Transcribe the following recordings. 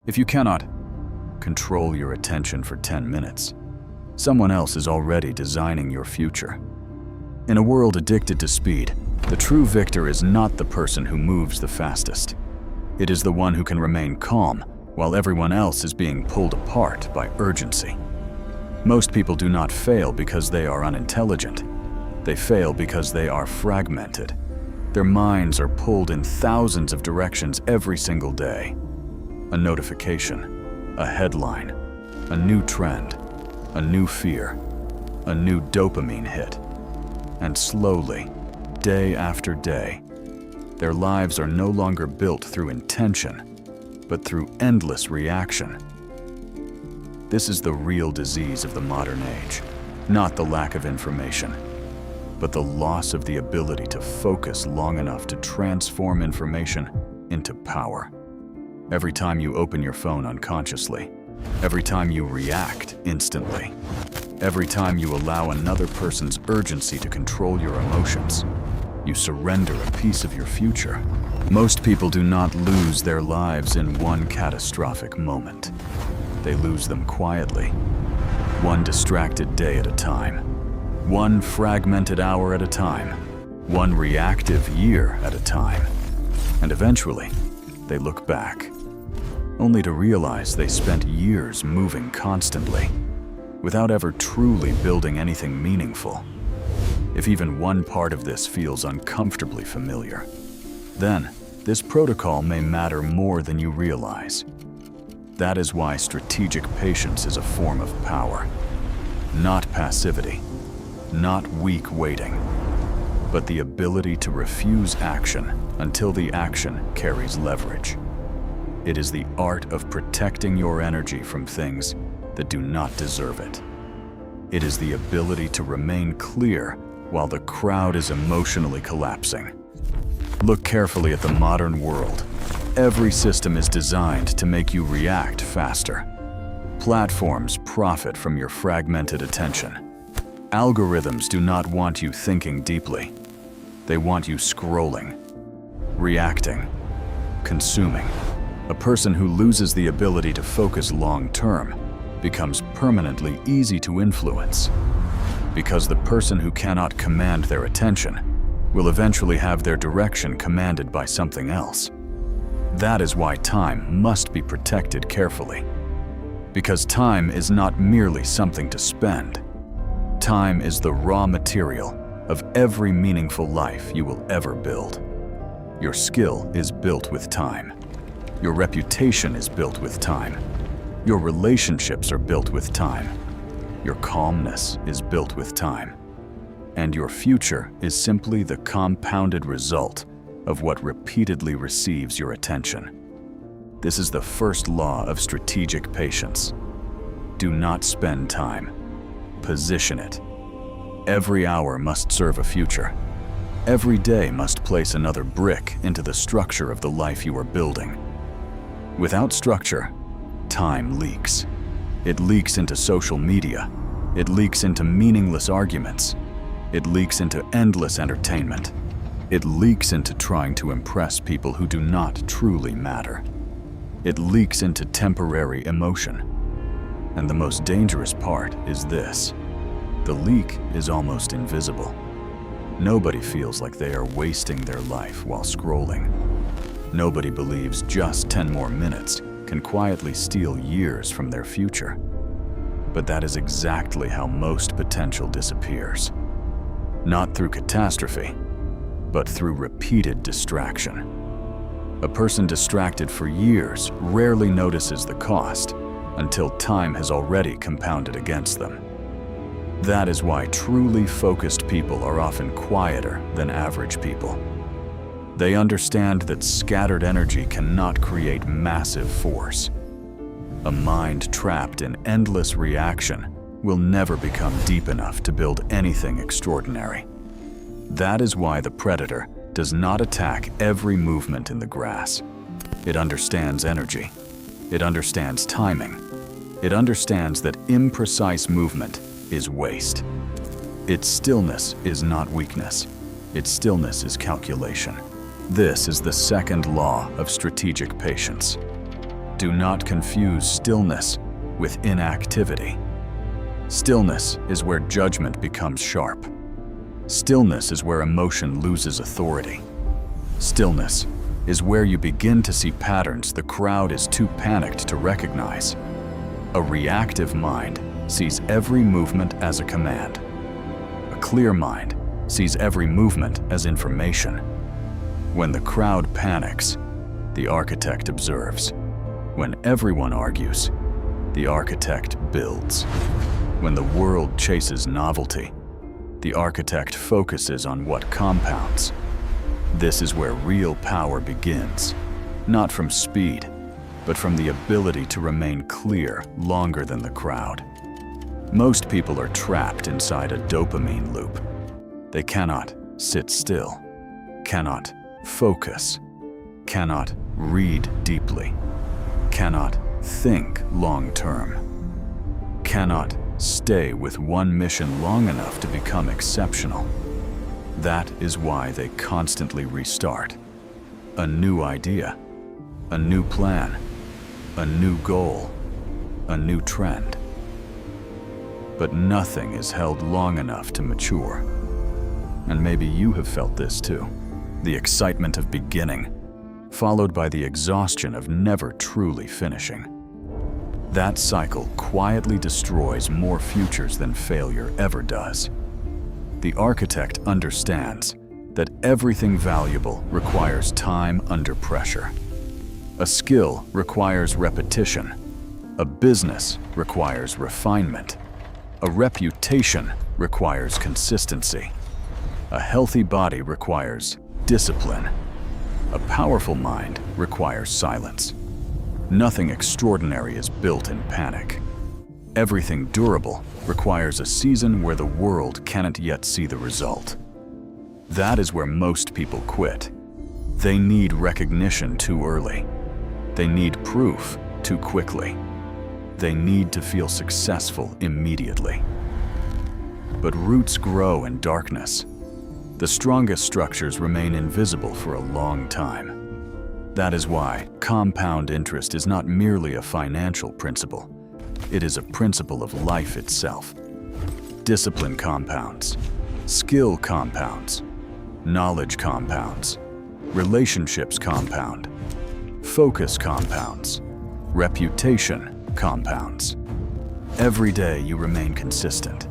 If you cannot control your attention for 10 minutes, someone else is already designing your future. In a world addicted to speed, the true victor is not the person who moves the fastest. It is the one who can remain calm while everyone else is being pulled apart by urgency. Most people do not fail because they are unintelligent. They fail because they are fragmented. Their minds are pulled in thousands of directions every single day. A notification, a headline, a new trend, a new fear, a new dopamine hit. And slowly, day after day, their lives are no longer built through intention, but through endless reaction. This is the real disease of the modern age, not the lack of information, but the loss of the ability to focus long enough to transform information into power. Every time you open your phone unconsciously, every time you react instantly, every time you allow another person's urgency to control your emotions, you surrender a piece of your future. Most people do not lose their lives in one catastrophic moment. They lose them quietly, one distracted day at a time, one fragmented hour at a time, one reactive year at a time. And eventually, they look back, only to realize they spent years moving constantly, without ever truly building anything meaningful. If even one part of this feels uncomfortably familiar, then this protocol may matter more than you realize. That is why strategic patience is a form of power, not passivity, not weak waiting, but the ability to refuse action until the action carries leverage. It is the art of protecting your energy from things that do not deserve it. It is the ability to remain clear while the crowd is emotionally collapsing. Look carefully at the modern world. Every system is designed to make you react faster. Platforms profit from your fragmented attention. Algorithms do not want you thinking deeply. They want you scrolling, reacting, consuming. A person who loses the ability to focus long-term becomes permanently easy to influence, because the person who cannot command their attention will eventually have their direction commanded by something else. That is why time must be protected carefully. Because time is not merely something to spend. Time is the raw material of every meaningful life you will ever build. Your skill is built with time. Your reputation is built with time. Your relationships are built with time. Your calmness is built with time. And your future is simply the compounded result of what repeatedly receives your attention. This is the first law of strategic patience. Do not spend time. Position it. Every hour must serve a future. Every day must place another brick into the structure of the life you are building. Without structure, time leaks. It leaks into social media. It leaks into meaningless arguments. It leaks into endless entertainment. It leaks into trying to impress people who do not truly matter. It leaks into temporary emotion. And the most dangerous part is this: the leak is almost invisible. Nobody feels like they are wasting their life while scrolling. Nobody believes just 10 more minutes can quietly steal years from their future. But that is exactly how most potential disappears. Not through catastrophe, but through repeated distraction. A person distracted for years rarely notices the cost until time has already compounded against them. That is why truly focused people are often quieter than average people. They understand that scattered energy cannot create massive force. A mind trapped in endless reaction will never become deep enough to build anything extraordinary. That is why the predator does not attack every movement in the grass. It understands energy. It understands timing. It understands that imprecise movement is waste. Its stillness is not weakness. Its stillness is calculation. This is the second law of strategic patience. Do not confuse stillness with inactivity. Stillness is where judgment becomes sharp. Stillness is where emotion loses authority. Stillness is where you begin to see patterns the crowd is too panicked to recognize. A reactive mind sees every movement as a command. A clear mind sees every movement as information. When the crowd panics, the architect observes. When everyone argues, the architect builds. When the world chases novelty, the architect focuses on what compounds. This is where real power begins, not from speed, but from the ability to remain clear longer than the crowd. Most people are trapped inside a dopamine loop. They cannot sit still, cannot focus, cannot read deeply, cannot think long-term, cannot stay with one mission long enough to become exceptional. That is why they constantly restart. A new idea, a new plan, a new goal, a new trend. But nothing is held long enough to mature. And maybe you have felt this too. The excitement of beginning, followed by the exhaustion of never truly finishing. That cycle quietly destroys more futures than failure ever does. The architect understands that everything valuable requires time under pressure. A skill requires repetition. A business requires refinement. A reputation requires consistency. A healthy body requires discipline. A powerful mind requires silence. Nothing extraordinary is built in panic. Everything durable requires a season where the world cannot yet see the result. That is where most people quit. They need recognition too early. They need proof too quickly. They need to feel successful immediately. But roots grow in darkness. The strongest structures remain invisible for a long time. That is why compound interest is not merely a financial principle. It is a principle of life itself. Discipline compounds, skill compounds, knowledge compounds, relationships compound, focus compounds, reputation compounds. Every day you remain consistent.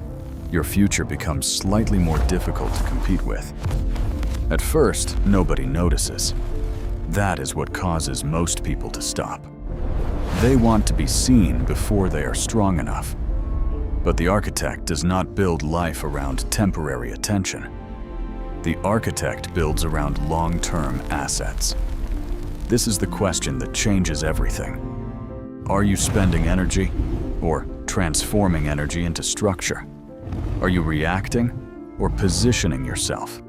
Your future becomes slightly more difficult to compete with. At first, nobody notices. That is what causes most people to stop. They want to be seen before they are strong enough. But the architect does not build life around temporary attention. The architect builds around long-term assets. This is the question that changes everything. Are you spending energy or transforming energy into structure? Are you reacting or positioning yourself?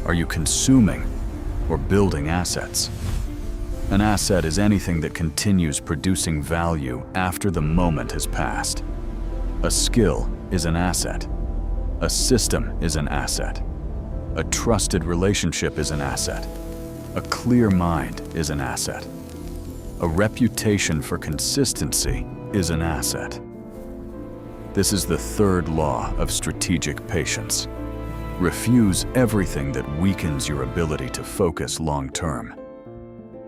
Are you consuming or building assets? An asset is anything that continues producing value after the moment has passed. A skill is an asset. A system is an asset. A trusted relationship is an asset. A clear mind is an asset. A reputation for consistency is an asset. This is the third law of strategic patience. Refuse everything that weakens your ability to focus long-term.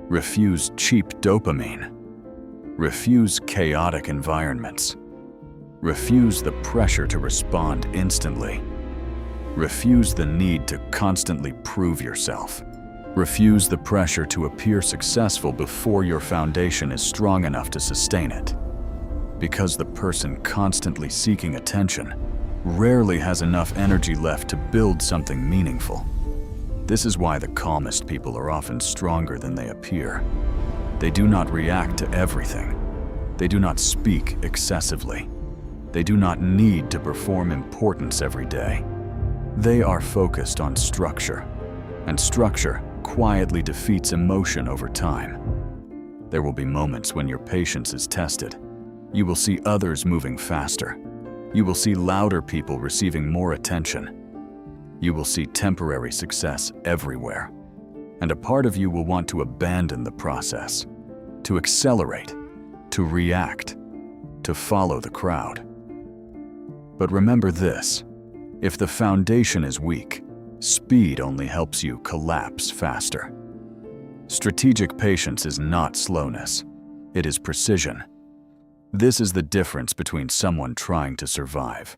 Refuse cheap dopamine. Refuse chaotic environments. Refuse the pressure to respond instantly. Refuse the need to constantly prove yourself. Refuse the pressure to appear successful before your foundation is strong enough to sustain it. Because the person constantly seeking attention rarely has enough energy left to build something meaningful. This is why the calmest people are often stronger than they appear. They do not react to everything. They do not speak excessively. They do not need to perform importance every day. They are focused on structure, and structure quietly defeats emotion over time. There will be moments when your patience is tested. You will see others moving faster. You will see louder people receiving more attention. You will see temporary success everywhere. And a part of you will want to abandon the process, to accelerate, to react, to follow the crowd. But remember this: if the foundation is weak, speed only helps you collapse faster. Strategic patience is not slowness, it is precision. This is the difference between someone trying to survive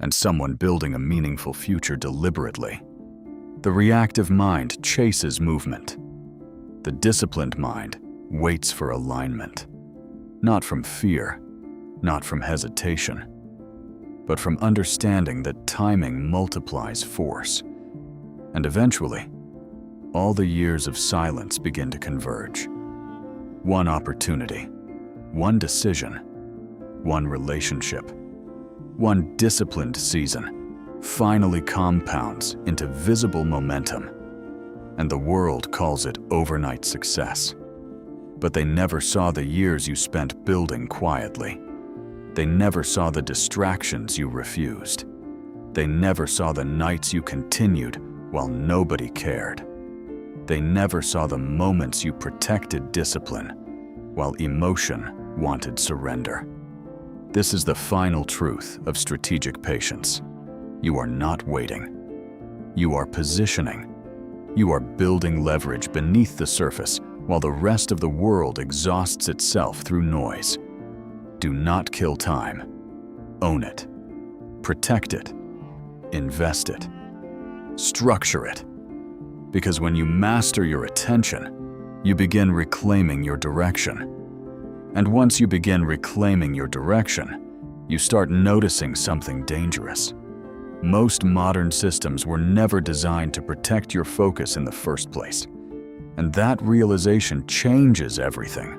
and someone building a meaningful future deliberately. The reactive mind chases movement. The disciplined mind waits for alignment. Not from fear, not from hesitation, but from understanding that timing multiplies force. And eventually, all the years of silence begin to converge. One opportunity, one decision, one relationship, one disciplined season finally compounds into visible momentum, and the world calls it overnight success. But they never saw the years you spent building quietly. They never saw the distractions you refused. They never saw the nights you continued while nobody cared. They never saw the moments you protected discipline while emotion wanted surrender. This is the final truth of strategic patience. You are not waiting. You are positioning. You are building leverage beneath the surface while the rest of the world exhausts itself through noise. Do not kill time. Own it. Protect it. Invest it. Structure it. Because when you master your attention, you begin reclaiming your direction. And once you begin reclaiming your direction, you start noticing something dangerous. Most modern systems were never designed to protect your focus in the first place. And that realization changes everything.